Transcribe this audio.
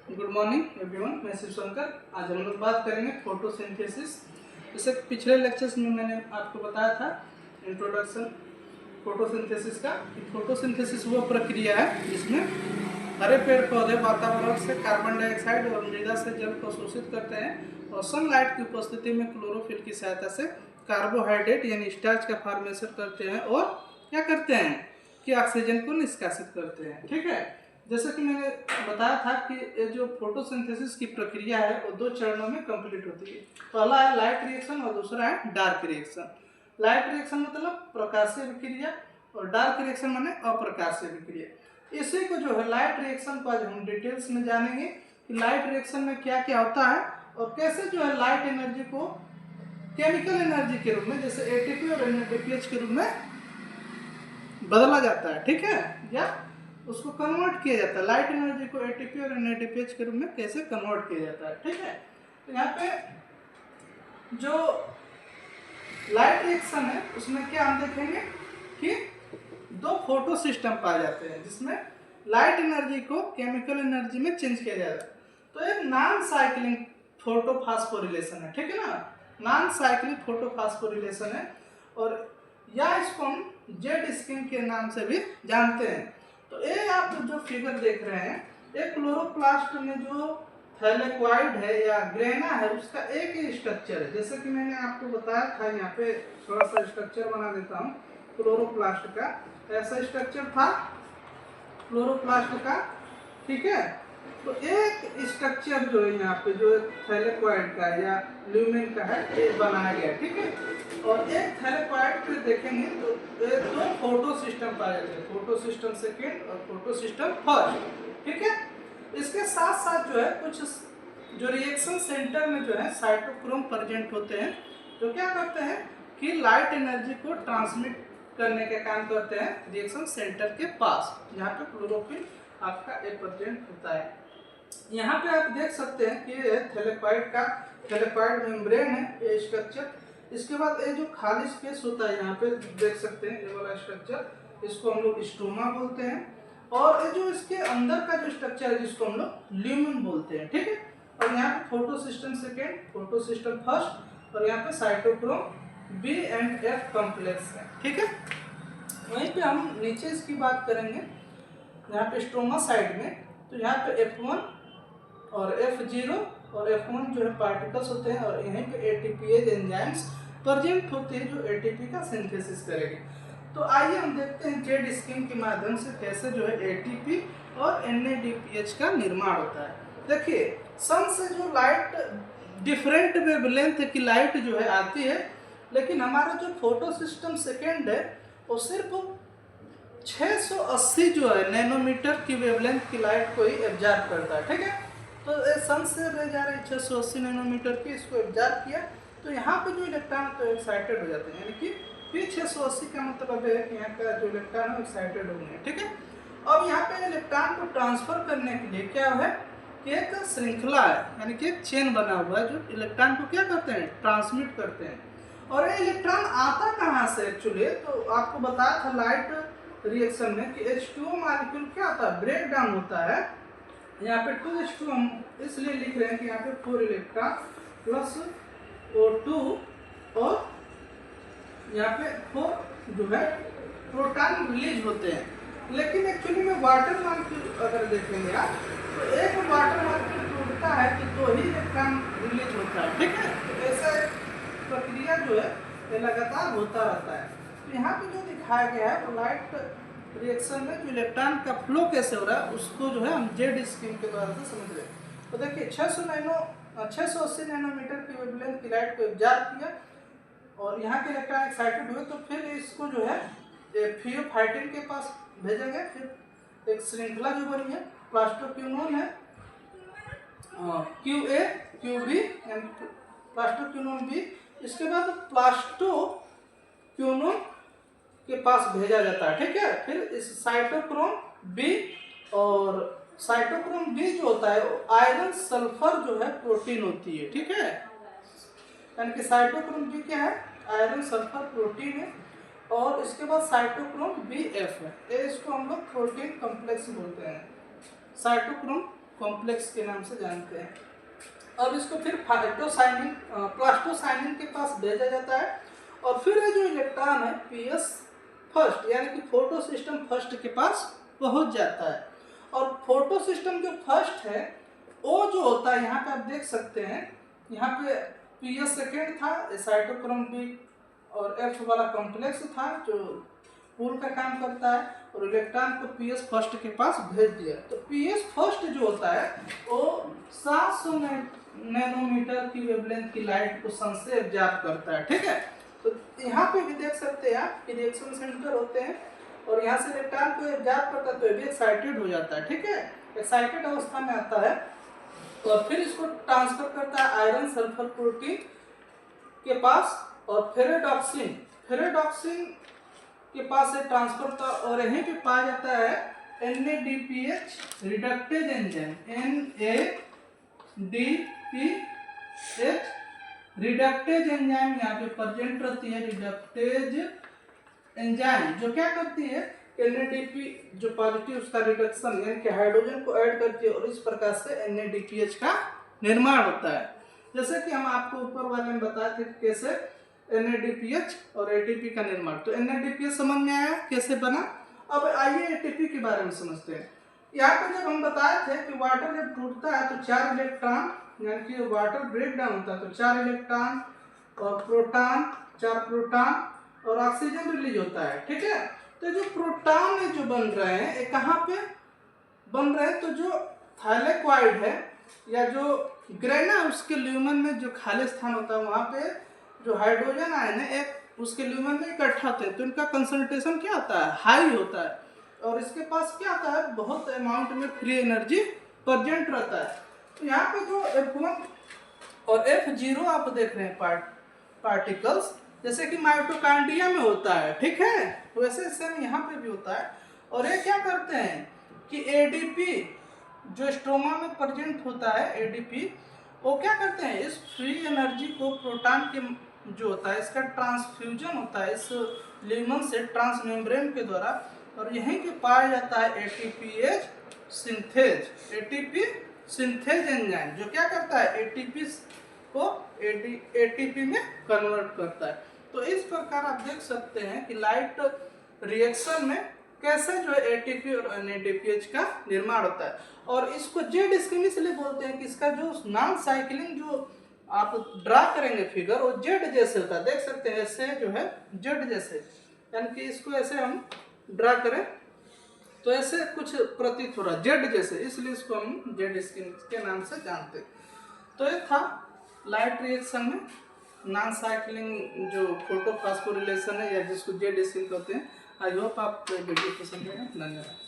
Good morning everyone, मैं शिव शंकर। आज हम लोग बात करेंगे फोटोसिंथेसिस। जैसे पिछले लेक्चर्स में मैंने आपको बताया था इंट्रोडक्शन फोटोसिंथेसिस का। फोटोसिंथेसिस वो प्रक्रिया है जिसमें हरे पेड़ पौधे वातावरण से कार्बन डाइऑक्साइड और मृदा से जल को शोषित करते हैं और सनलाइट की उपस्थिति में क्लोरोफिल की सहायता से कार्बोहाइड्रेट यानी स्टार्च का फॉर्मेशन करते हैं और क्या करते हैं कि ऑक्सीजन को निष्कासित करते हैं। ठीक है, जैसा कि मैंने बताया था कि ये जो फोटोसिंथेसिस की प्रक्रिया है वो दो चरणों में कंप्लीट होती है। पहला है लाइट रिएक्शन और दूसरा है डार्क रिएक्शन। लाइट रिएक्शन मतलब प्रकाशीय विक्रिया और डार्क रिएक्शन माने अप्रकाशीय विक्रिया। इसी को जो है लाइट रिएक्शन को आज हम डिटेल्स में जानेंगे कि लाइट रिएक्शन में क्या क्या होता है और कैसे जो है लाइट एनर्जी को केमिकल एनर्जी के रूप में जैसे एटीपी और एनएडीपीएच के रूप में बदला जाता है। ठीक है, या उसको कन्वर्ट किया जाता है। लाइट एनर्जी को एटीपी और एनएडीपीएच के रूप में कैसे कन्वर्ट किया जाता है। ठीक है, तो यहाँ पे जो लाइट रिएक्शन है उसमें क्या हम देखेंगे कि दो फोटो सिस्टम पाए जाते हैं जिसमें लाइट एनर्जी को केमिकल एनर्जी में चेंज किया जाता है। तो एक नॉन साइक्लिंग फोटोफॉस्फोरिलेशन है। ठीक है ना, नॉन साइक्लिंग फोटोफॉस्फोरिलेशन है और या इसको हम जेड स्किन के नाम से भी जानते हैं। तो ये आप जो फिगर देख रहे हैं, एक क्लोरोप्लास्ट में जो थैलेक्वाइड है या ग्रेना है उसका एक ही स्ट्रक्चर है। जैसे कि मैंने आपको बताया था, यहाँ पे थोड़ा सा स्ट्रक्चर बना देता हूँ क्लोरोप्लास्ट का। ऐसा स्ट्रक्चर था क्लोरोप्लास्ट का। ठीक है, तो एक स्ट्रक्चर जो है यहाँ पे जो थैलेक्वाइड का या ल्यूमेन का है ये बनाया गया। ठीक है, और एक थैलेक्वाइड पे देखेंगे तो दो फोटो सिस्टम पाए जाते हैं, फोटो सिस्टम सेकेंड और फोटो सिस्टम फर्स्ट। ठीक है, इसके साथ साथ जो है कुछ जो रिएक्शन सेंटर में जो है साइटोक्रोम प्रेजेंट होते हैं जो क्या करते हैं कि लाइट एनर्जी को ट्रांसमिट करने का काम करते हैं रिएक्शन सेंटर के पास जहाँ पे क्लोरोफिल आपका प्रेजेंट होता है। यहाँ पे आप देख सकते हैं कि थैलेक्वाइड मेम्ब्रेन है ये स्ट्रक्चर। इसके बाद ये जो खाली स्पेस होता है यहाँ पे देख सकते हैं ये वाला स्ट्रक्चर, इसको हम लोग स्टोमा बोलते हैं। और ये जो इसके अंदर का जो स्ट्रक्चर है जिसको हम लोग ल्यूमेन बोलते हैं। ठीक है, और यहाँ पे photo system second, photo system first और यहाँ पे cytochrome B and F complex है। ठीक है, वहीं पे हम नीचे इसकी बात करेंगे यहाँ पे स्ट्रोमा साइड में, तो यहाँ पे F1 और F0 और F1 जो है पार्टिकल्स होते हैं और यहीं पे एटीपीएज एंजाइम्स प्रेजेंट होते हैं जो एटीपी का सिंथेसिस करेंगे। तो आइए हम देखते हैं जेड स्किन के माध्यम से कैसे जो है एटीपी और एनएडीपीएच का निर्माण होता है। देखिए, सन से जो लाइट डिफरेंट वेवलेंथ की लाइट जो है आती है, लेकिन हमारा जो फोटो सिस्टम सेकेंड है वो सिर्फ 680 जो है नैनोमीटर की वेवलेंथ की लाइट को ही एब्जॉर्ब करता है। ठीक है, तो सन से रह जा रही 680 नैनोमीटर की, इसको एब्जॉर्ब किया तो यहाँ पे जो इलेक्ट्रॉन तो एक्साइटेड हो जाते हैं, यानी कि P680 का मतलब है कि यहाँ का जो इलेक्ट्रॉन है एक्साइटेड हो गए। ठीक है, अब यहाँ पे इलेक्ट्रॉन को ट्रांसफर करने के लिए क्या है कि एक श्रृंखला है, यानी कि एक चेन बना हुआ है जो इलेक्ट्रॉन को क्या करते हैं ट्रांसमिट करते हैं। और ये इलेक्ट्रॉन आता कहाँ से एक्चुअली, तो आपको बताया था लाइट रिएक्शन में कि H2O मॉलिक्यूल क्या होता है ब्रेक डाउन होता है। यहाँ पे 2H2 हम इसलिए लिख रहे हैं कि यहाँ पे 4 इलेक्ट्रॉन प्लस O2 और यहाँ पे 4 जो है प्रोटॉन रिलीज होते हैं। लेकिन एक्चुअली में वाटर मॉलिक्यूल अगर देखेंगे आप तो एक वाटर मॉलिक्यूल टूटता है तो 2 ही इलेक्ट्रॉन रिलीज होता है। ठीक है, तो ऐसा प्रक्रिया जो है ये लगातार होता रहता है। तो यहाँ पे जो दिखाया गया है वो लाइट रिएक्शन में जो इलेक्ट्रॉन का फ्लो कैसे हो रहा है उसको जो है हम जेड स्किन के द्वारा से समझ रहे हैं। तो देखिए 680 नैनोमीटर की वेवलेंथ की लाइट को एब्जॉर्ब किया और यहाँ के इलेक्ट्रॉन एक्साइटेड हुए तो फिर इसको जो है थियोफाइटिन के पास भेजा गया। फिर एक श्रृंखला जो बनी है प्लास्टोक्यूनोन है QA QB प्लास्टोक्यूनोन बी, इसके बाद प्लास्टोक्यूनोन के पास भेजा जाता है। ठीक है, फिर इस साइटोक्रोम बी और साइटोक्रोम बी जो होता है आयरन सल्फर जो है प्रोटीन होती है। ठीक है, यानी कि साइटोक्रोम बी क्या है आयरन सल्फर प्रोटीन है और इसके बाद साइटोक्रोम बी एफ है, इसको हम लोग प्रोटीन कॉम्प्लेक्स बोलते हैं। साइटोक्रोम कॉम्प्लेक्स के नाम से जानते हैं। अब इसको फिर फाइटोसाइनिन प्लास्टोसाइनिन के पास भेजा जाता है और फिर ये जो इलेक्ट्रॉन है पीएस फर्स्ट यानी कि फोटो सिस्टम फर्स्ट के पास पहुंच जाता है। और फोटो सिस्टम जो फर्स्ट है वो जो होता है, यहाँ पे आप देख सकते हैं, यहाँ पे पीएस सेकेंड था, साइटोक्रोम बी और एफ वाला कॉम्प्लेक्स था जो पूल का काम करता है, और इलेक्ट्रॉन को पीएस फर्स्ट के पास भेज दिया। तो पीएस फर्स्ट जो होता है वो 700 नैनोमीटर की वेवलेंथ की लाइट को सन से एब्जॉर्ब करता है। ठीक है, तो यहाँ पे भी देख सकते हैं आप कि रिएक्शन सेंटर होते हैं और यहाँ से इलेक्ट्रॉन को एब्जॉर्ब करता है तो ये भी एक्साइटेड हो जाता है। ठीक है, एक्साइटेड अवस्था में आता है और फिर इसको ट्रांसफर करता है आयरन सल्फर प्रोटीन के पास और फेरेडॉक्सिन के पास से ट्रांसफर होता है और यहीं पे पाया जाता है NADPH reductase enzyme, NADPH reductase enzyme यहाँ पे प्रेजेंट रहती है। रिडक्टेज एंजाइम जो क्या करती है, NADP जो पॉजिटिव उसका रिडक्शन यानी कि हाइड्रोजन को ऐड करती है और इस प्रकार से NADPH का निर्माण होता है। जैसे कि हम आपको ऊपर वाले में बताए थे कैसे NADPH और ATP का निर्माण। तो NADPH समझ में आया कैसे बना। अब आइए ATP के बारे में समझते हैं। यहाँ पर जब हम बताए थे कि वाटर जब टूटता है तो 4 इलेक्ट्रॉन यानी कि वाटर ब्रेक डाउन होता है तो 4 इलेक्ट्रॉन और प्रोटॉन, 4 प्रोटॉन और ऑक्सीजन रिलीज होता है। ठीक है, तो जो प्रोटॉन जो बन रहे हैं ये कहाँ पे बन रहे हैं, तो जो थाइलेक्वाइड है या जो ग्रेना उसके ल्यूमन में जो खाली स्थान होता है वहाँ पे जो हाइड्रोजन आयन है एक उसके ल्यूमन में इकट्ठा होते हैं तो इनका कंसंट्रेशन क्या होता है, हाई होता है और इसके पास क्या होता है, बहुत अमाउंट में फ्री एनर्जी प्रेजेंट रहता है। तो यहाँ पे जो F1 और F0 आप देख रहे हैं पार्टिकल्स जैसे कि माइटोकॉन्ड्रिया में होता है। ठीक है, वैसे सेम यहाँ पे भी होता है और ये क्या करते हैं कि ADP जो स्ट्रोमा में प्रेजेंट होता है ADP वो क्या करते हैं, इस फ्री एनर्जी को प्रोटॉन के जो होता है इसका ट्रांसफ्यूजन होता है इस ल्यूमन से ट्रांसमेम्ब्रेन के द्वारा और यहीं पे पाया जाता है ATPase synthase, ATP synthase enzyme जो क्या करता है ATP को ATP में कन्वर्ट करता है। तो इस प्रकार आप देख सकते हैं कि लाइट रिएक्शन में कैसे जो है ATP और NADPH का निर्माण होता है और इसको जेड स्क्रीन इसलिए बोलते हैं कि इसका जो नॉन साइक्लिंग जो आप ड्रा करेंगे फिगर वो जेड जैसे होता है। देख सकते हैं ऐसे जो है जेड जैसे, यानी कि इसको ऐसे हम ड्रा करें तो ऐसे कुछ प्रतीत हो रहा है जेड जैसे, इसलिए इसको हम जेड स्क्रीन के नाम से जानते हैं। तो ये था लाइट रिएक्शन में नॉन साइक्लिंग जो फोटो फास्फोरिलेशन है या जिसको जेड स्क्रीन कहते हैं। आई होप आप वीडियो पसंद आएगा। धन्यवाद।